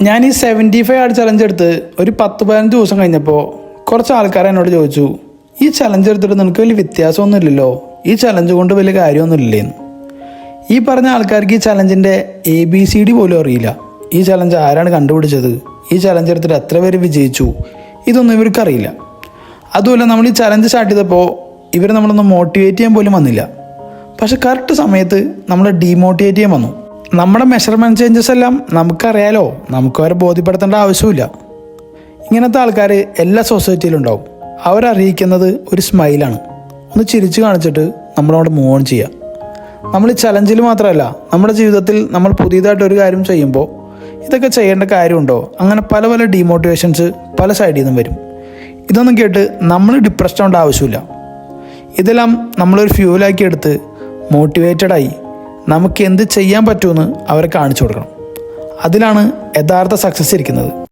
ഞാൻ ഈ 75 add challenge എടുത്ത് ഒരു 10-15 ദിവസം കഴിഞ്ഞപ്പോൾ കുറച്ച് ആൾക്കാർ എന്നോട് ചോദിച്ചു, ഈ ചലഞ്ച് എടുത്തിട്ട് നിനക്ക് വലിയ വ്യത്യാസമൊന്നുമില്ലല്ലോ, ഈ ചലഞ്ച് കൊണ്ട് വലിയ കാര്യമൊന്നുമില്ലേന്ന്. ഈ പറഞ്ഞ ആൾക്കാർക്ക് ഈ ചലഞ്ചിൻ്റെ ABCD പോലും അറിയില്ല. ഈ ചലഞ്ച് ആരാണ് കണ്ടുപിടിച്ചത്, ഈ ചലഞ്ച് എടുത്തിട്ട് എത്ര പേര് വിജയിച്ചു, ഇതൊന്നും ഇവർക്കറിയില്ല. അതുമല്ല, നമ്മൾ ഈ ചലഞ്ച് സ്റ്റാർട്ട് ചെയ്തപ്പോൾ ഇവർ നമ്മളൊന്ന് മോട്ടിവേറ്റ് ചെയ്യാൻ പോലും വന്നില്ല. പക്ഷെ കറക്റ്റ് സമയത്ത് നമ്മൾ ഡീമോട്ടിവേറ്റ് ചെയ്യാൻ വന്നു. നമ്മുടെ മെഷർമെൻറ്റ് ചേഞ്ചസ് എല്ലാം നമുക്കറിയാലോ, നമുക്ക് അവരെ ബോധ്യപ്പെടുത്തേണ്ട ആവശ്യമില്ല. ഇങ്ങനത്തെ ആൾക്കാർ എല്ലാ സൊസൈറ്റിയിലും ഉണ്ടാവും. അവരറിയിക്കുന്നത് ഒരു സ്മൈലാണ്, ഒന്ന് ചിരിച്ച് കാണിച്ചിട്ട് നമ്മളോട് മൂവ് ഓൺ ചെയ്യുക. നമ്മൾ ഈ ചലഞ്ചിൽ മാത്രമല്ല, നമ്മുടെ ജീവിതത്തിൽ നമ്മൾ പുതിയതായിട്ട് ഒരു കാര്യം ചെയ്യുമ്പോൾ ഇതൊക്കെ ചെയ്യേണ്ട കാര്യമുണ്ടോ, അങ്ങനെ പല പല ഡീമോട്ടിവേഷൻസ് പല സൈഡിൽ നിന്നും വരും. ഇതൊന്നും കേട്ട് നമ്മൾ ഡിപ്രസ്ഡ് ആവേണ്ട ആവശ്യമില്ല. ഇതെല്ലാം നമ്മളൊരു ഫ്യൂലാക്കി എടുത്ത് മോട്ടിവേറ്റഡായി നമുക്ക് എന്ത് ചെയ്യാൻ പറ്റുമെന്ന് അവരെ കാണിച്ചു കൊടുക്കണം. അതിലാണ് യഥാർത്ഥ സക്സസ് ഇരിക്കുന്നത്.